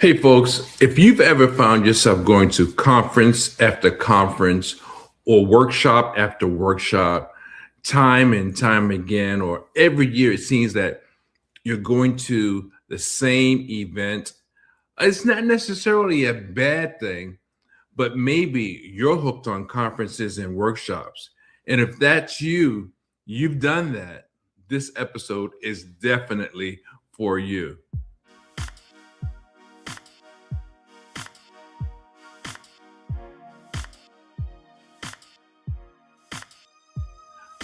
Hey, folks, if you've ever found yourself going to conference after conference or workshop after workshop, time and time again, or every year, it seems that you're going to the same event. It's not necessarily a bad thing, but maybe you're hooked on conferences and workshops. And if that's you, you've done that. This episode is definitely for you.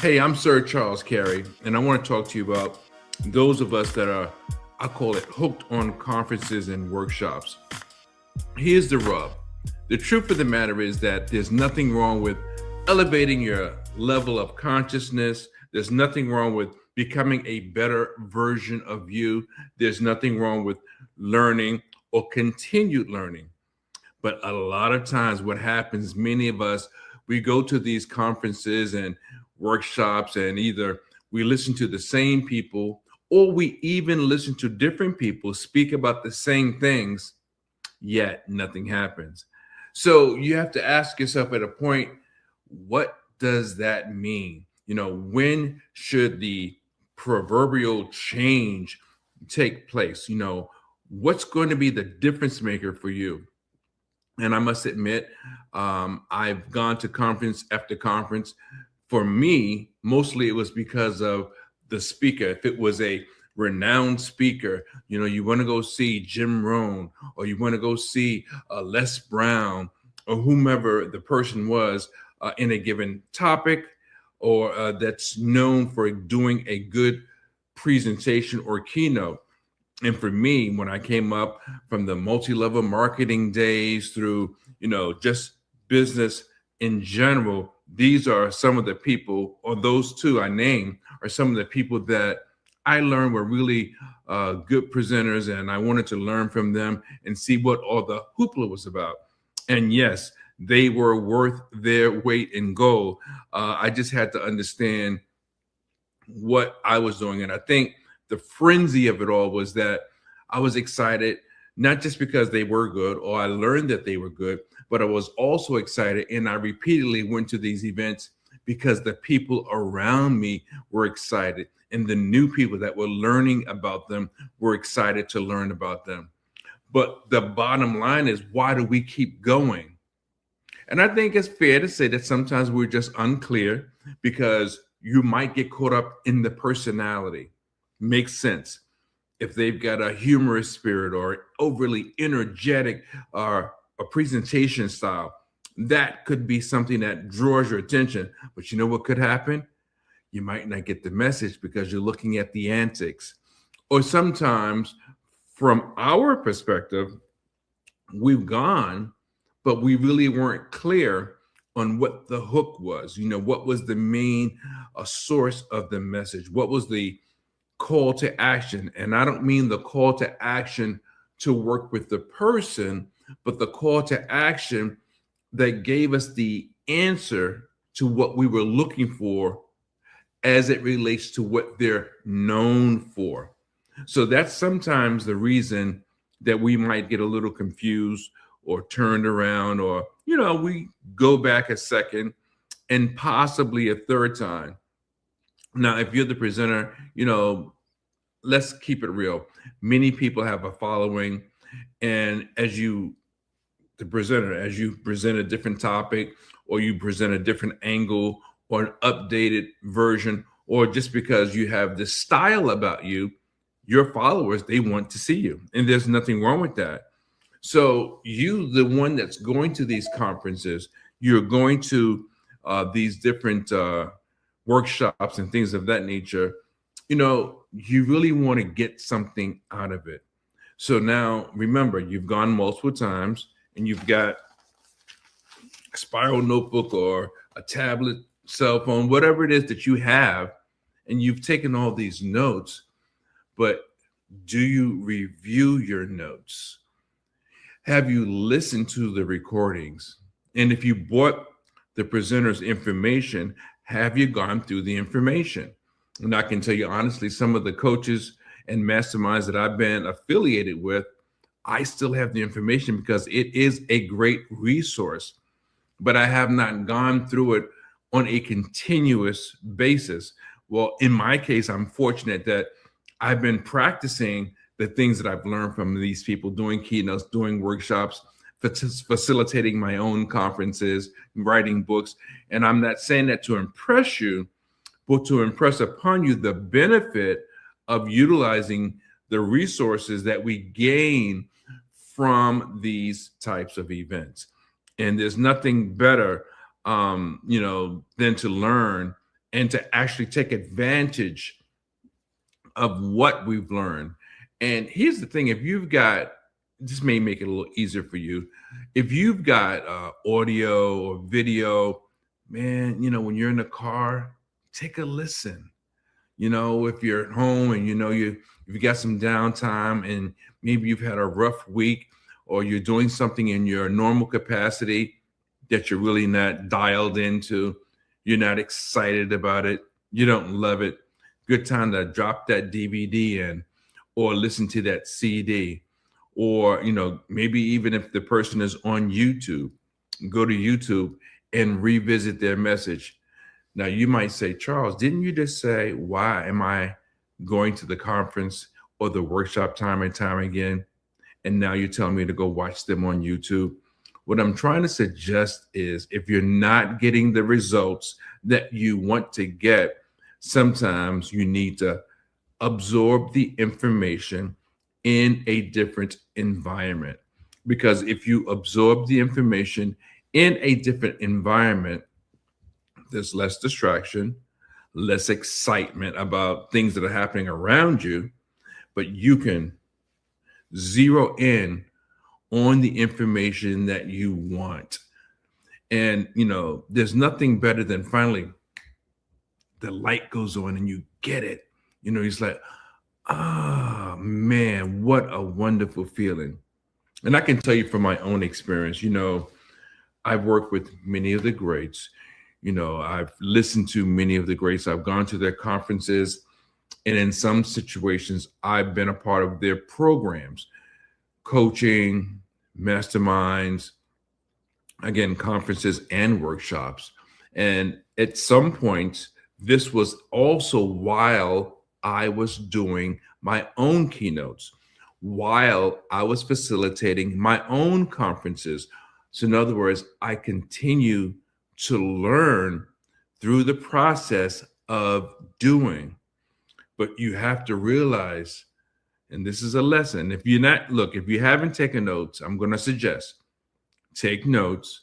Hey, I'm Sir Charles Carey, and I want to talk to you about those of us that are, I call it, hooked on conferences and workshops. Here's the rub. The truth of the matter is that there's nothing wrong with elevating your level of consciousness. There's nothing wrong with becoming a better version of you. There's nothing wrong with learning or continued learning. But a lot of times, what happens, many of us, we go to these conferences and workshops, and either we listen to the same people or we even listen to different people speak about the same things, yet nothing happens. So you have to ask yourself at a point, what does that mean? When should the proverbial change take place? What's going to be the difference maker for you? And I must admit, I've gone to conference after conference. For me, mostly it was because of the speaker. If it was a renowned speaker, you want to go see Jim Rohn, or you want to go see Les Brown, or whomever the person was in a given topic, or that's known for doing a good presentation or keynote. And for me, when I came up from the multi-level marketing days through, just business in general, these are some of the people, or those two I named, are some of the people that I learned were really good presenters, and I wanted to learn from them and see what all the hoopla was about. And yes, they were worth their weight in gold. I just had to understand what I was doing. And I think the frenzy of it all was that I was excited, not just because they were good or I learned that they were good, but I was also excited. And I repeatedly went to these events because the people around me were excited, and the new people that were learning about them were excited to learn about them. But the bottom line is, why do we keep going? And I think it's fair to say that sometimes we're just unclear, because you might get caught up in the personality. Makes sense. If they've got a humorous spirit or overly energetic or a presentation style, that could be something that draws your attention. But you know what could happen? You might not get the message because you're looking at the antics. Or sometimes, from our perspective, we've gone, but we really weren't clear on what the hook was. What was the main source of the message? What was the call to action? And I don't mean the call to action to work with the person, but the call to action that gave us the answer to what we were looking for as it relates to what they're known for. So that's sometimes the reason that we might get a little confused or turned around, or, we go back a second and possibly a third time. Now, if you're the presenter, let's keep it real. Many people have a following, and as you present a different topic, or you present a different angle or an updated version, or just because you have this style about you, your followers, they want to see you. And there's nothing wrong with that. So you, the one that's going to these conferences, you're going to these different workshops and things of that nature, you really want to get something out of it. So now, remember, you've gone multiple times and you've got a spiral notebook or a tablet, cell phone, whatever it is that you have, and you've taken all these notes, but do you review your notes? Have you listened to the recordings? And if you bought the presenter's information, have you gone through the information? And I can tell you honestly, some of the coaches and masterminds that I've been affiliated with, I still have the information because it is a great resource, but I have not gone through it on a continuous basis. Well, in my case, I'm fortunate that I've been practicing the things that I've learned from these people, doing keynotes, doing workshops, facilitating my own conferences, writing books. And I'm not saying that to impress you, but to impress upon you the benefit of utilizing the resources that we gain from these types of events. And there's nothing better, than to learn and to actually take advantage of what we've learned. And here's the thing: if you've got, this may make it a little easier for you, if you've got audio or video, man, when you're in the car, take a listen. If you're at home and you got some downtime and maybe you've had a rough week, or you're doing something in your normal capacity that you're really not dialed into, you're not excited about it, you don't love it, good time to drop that DVD in or listen to that CD. Or, maybe even if the person is on YouTube, go to YouTube and revisit their message. Now, you might say, Charles, didn't you just say, why am I going to the conference or the workshop time and time again? And now you're telling me to go watch them on YouTube. What I'm trying to suggest is, if you're not getting the results that you want to get, sometimes you need to absorb the information in a different environment. Because if you absorb the information in a different environment, there's less distraction, less excitement about things that are happening around you, but you can zero in on the information that you want. And, there's nothing better than finally the light goes on and you get it. It's like, ah, man, what a wonderful feeling. And I can tell you from my own experience, I've worked with many of the greats. I've listened to many of the greats. I've gone to their conferences. And in some situations, I've been a part of their programs, coaching, masterminds, again, conferences and workshops. And at some point, this was also while I was doing my own keynotes, while I was facilitating my own conferences. So in other words, I continue to learn through the process of doing. But you have to realize, and this is a lesson, if you haven't taken notes, I'm going to suggest take notes,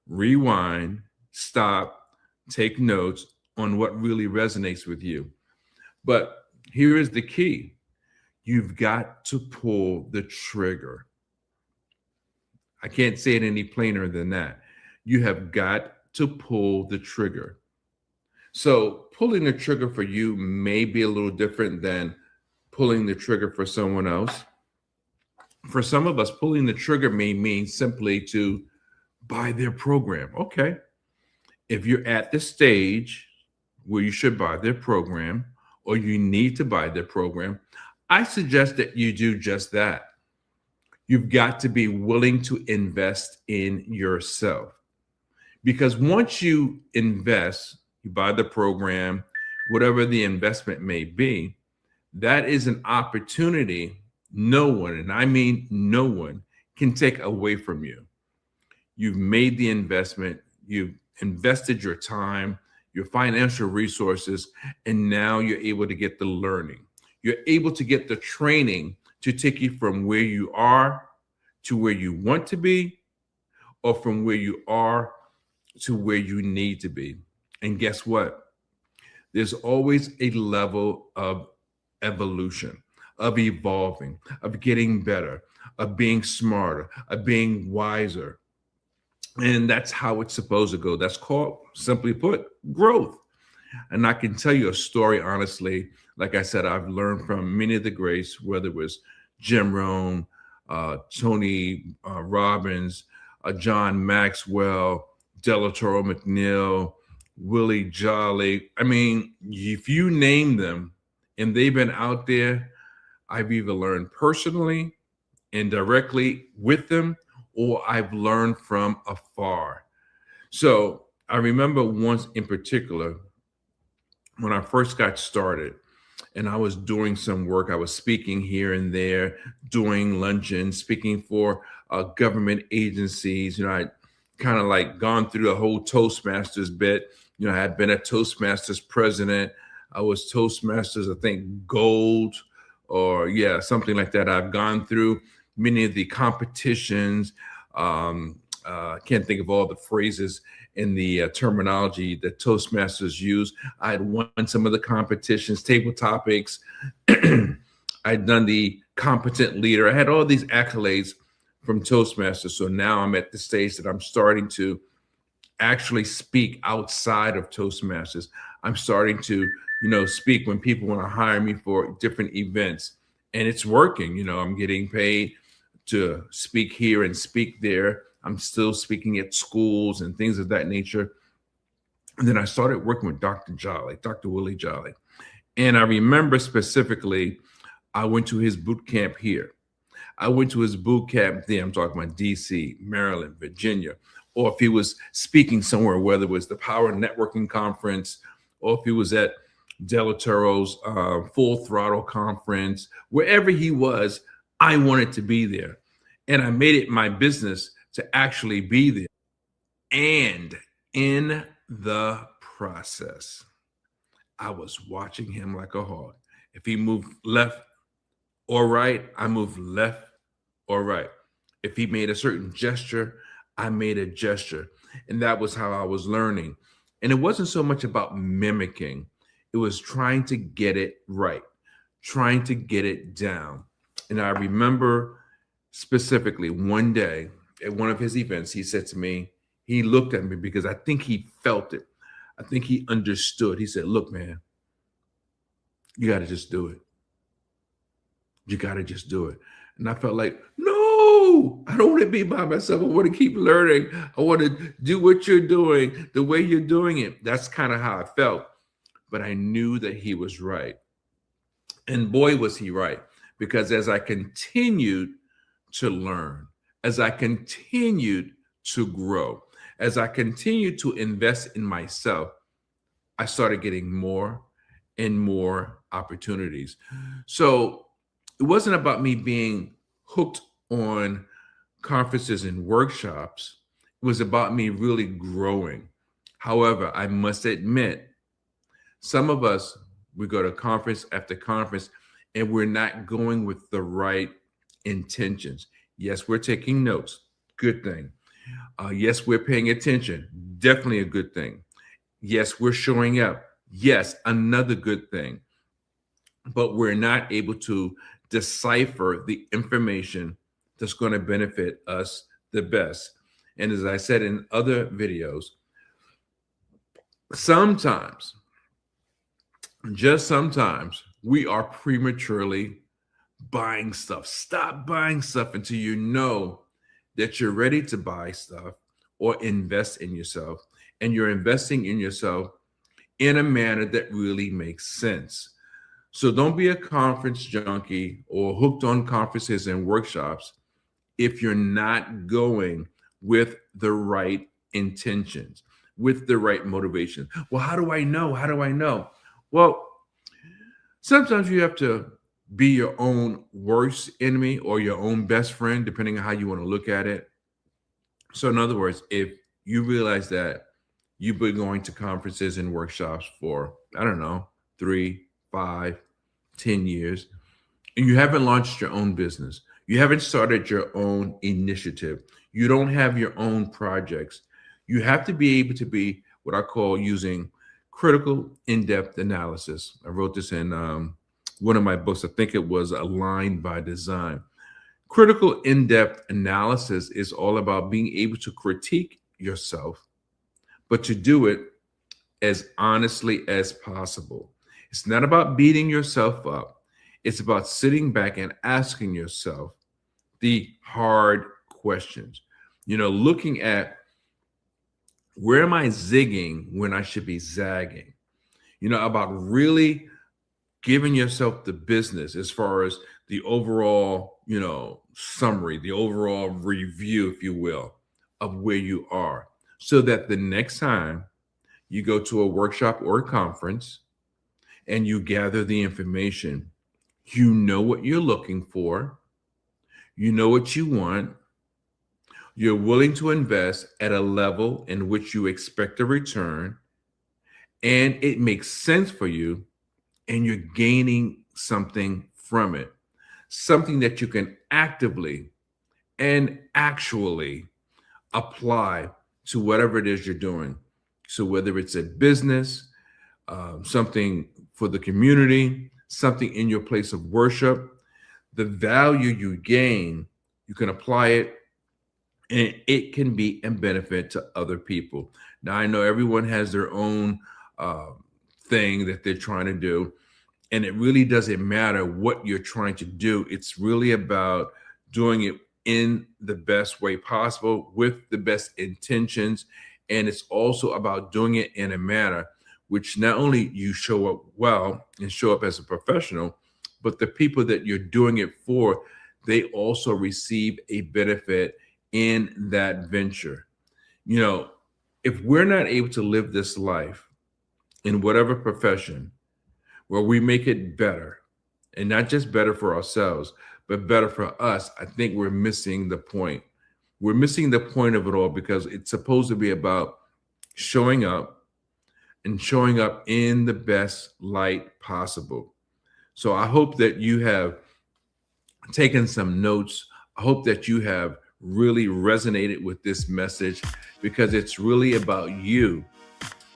rewind, stop, take notes on what really resonates with you. But here is the key. You've got to pull the trigger. I can't say it any plainer than that. You have got to pull the trigger. So pulling the trigger for you may be a little different than pulling the trigger for someone else. For some of us, pulling the trigger may mean simply to buy their program. Okay. If you're at the stage where you should buy their program, or you need to buy their program, I suggest that you do just that. You've got to be willing to invest in yourself. Because once you invest, you buy the program, whatever the investment may be, that is an opportunity no one, and I mean no one, can take away from you. You've made the investment, you've invested your time, your financial resources, and now you're able to get the learning. You're able to get the training to take you from where you are to where you want to be, or from where you are to where you need to be. And guess what? There's always a level of evolution, of evolving, of getting better, of being smarter, of being wiser. And that's how it's supposed to go. That's called, simply put, growth. And I can tell you a story, honestly. Like I said, I've learned from many of the greats, whether it was Jim Rohn, Tony Robbins, John Maxwell, Delatoro McNeil, Willie Jolly. I mean, if you name them and they've been out there, I've either learned personally indirectly with them, or I've learned from afar. So I remember once in particular when I first got started and I was doing some work. I was speaking here and there, doing luncheons, speaking for government agencies. I kind of like gone through the whole Toastmasters bit. I had been a Toastmasters president. I was Toastmasters, I think, gold, or yeah, something like that. I've gone through many of the competitions. I can't think of all the phrases in the terminology that Toastmasters use. I had won some of the competitions, table topics. I'd done the competent leader. I had all these accolades from Toastmasters. So now I'm at the stage that I'm starting to actually speak outside of Toastmasters. I'm starting to, speak when people want to hire me for different events. And it's working. I'm getting paid to speak here and speak there. I'm still speaking at schools and things of that nature. And then I started working with Dr. Jolly, Dr. Willie Jolly. And I remember specifically, I went to his boot camp here. I went to his boot camp there. I'm talking about DC, Maryland, Virginia, or if he was speaking somewhere, whether it was the Power Networking Conference, or if he was at Delatoro's Full Throttle Conference, wherever he was, I wanted to be there. And I made it my business to actually be there. And in the process, I was watching him like a hawk. If he moved left or right, I moved left or right. If he made a certain gesture, I made a gesture. And that was how I was learning. And it wasn't so much about mimicking, it was trying to get it right, trying to get it down. And I remember specifically one day at one of his events, he said to me, he looked at me because I think he felt it. I think he understood. He said, "Look, man, you got to just do it. You got to just do it." And I felt like, no, I don't want to be by myself. I want to keep learning. I want to do what you're doing, the way you're doing it. That's kind of how I felt. But I knew that he was right. And boy, was he right. Because as I continued to learn, as I continued to grow, as I continued to invest in myself, I started getting more and more opportunities. So it wasn't about me being hooked on conferences and workshops. It was about me really growing. However, I must admit, some of us, we go to conference after conference and we're not going with the right intentions. Yes, we're taking notes. Good thing. Yes, we're paying attention. Definitely a good thing. Yes, we're showing up. Yes, another good thing. But we're not able to decipher the information that's going to benefit us the best. And as I said in other videos, sometimes, just sometimes, we are prematurely buying stuff. Stop buying stuff until you know that you're ready to buy stuff or invest in yourself. And you're investing in yourself in a manner that really makes sense. So don't be a conference junkie or hooked on conferences and workshops if you're not going with the right intentions, with the right motivation. Well, how do I know? How do I know? Well, sometimes you have to be your own worst enemy or your own best friend, depending on how you want to look at it. So in other words, if you realize that you've been going to conferences and workshops for, I don't know, 3, 5, 10 years, and you haven't launched your own business, you haven't started your own initiative, you don't have your own projects, you have to be able to be what I call using critical in-depth analysis. I wrote this in one of my books. I think it was Aligned by Design. Critical in-depth analysis is all about being able to critique yourself, but to do it as honestly as possible. It's not about beating yourself up. It's about sitting back and asking yourself the hard questions. Looking at, where am I zigging when I should be zagging? About really giving yourself the business as far as the overall, summary, the overall review, if you will, of where you are, so that the next time you go to a workshop or a conference and you gather the information, you know what you're looking for, you know what you want, you're willing to invest at a level in which you expect a return, and it makes sense for you, and you're gaining something from it, something that you can actively and actually apply to whatever it is you're doing. So whether it's a business, something for the community, something in your place of worship, the value you gain, you can apply it, and it can be a benefit to other people. Now, I know everyone has their own thing that they're trying to do, and it really doesn't matter what you're trying to do. It's really about doing it in the best way possible with the best intentions. And it's also about doing it in a manner which not only you show up well and show up as a professional, but the people that you're doing it for, they also receive a benefit in that venture. If we're not able to live this life in whatever profession where we make it better, and not just better for ourselves, but better for us, I think we're missing the point. We're missing the point of it all, because it's supposed to be about showing up and showing up in the best light possible. So I hope that you have taken some notes. I hope that you have really resonated with this message, because it's really about you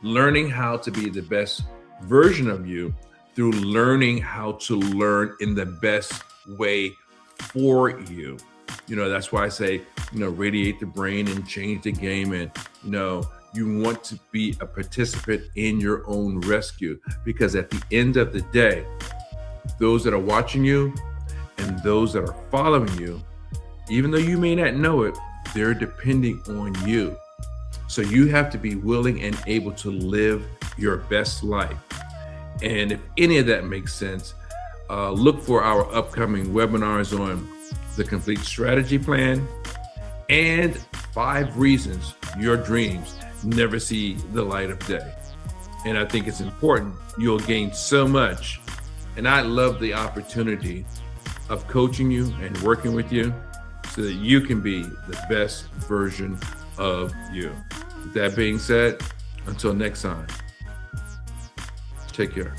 learning how to be the best version of you through learning how to learn in the best way for you. That's why I say, radiate the brain and change the game. And, you want to be a participant in your own rescue, because at the end of the day, those that are watching you and those that are following you, even though you may not know it, they're depending on you. So you have to be willing and able to live your best life. And if any of that makes sense, look for our upcoming webinars on the complete strategy plan and 5 reasons your dreams never see the light of day. And I think it's important. You'll gain so much. And I love the opportunity of coaching you and working with you so that you can be the best version of you. With that being said, until next time, take care.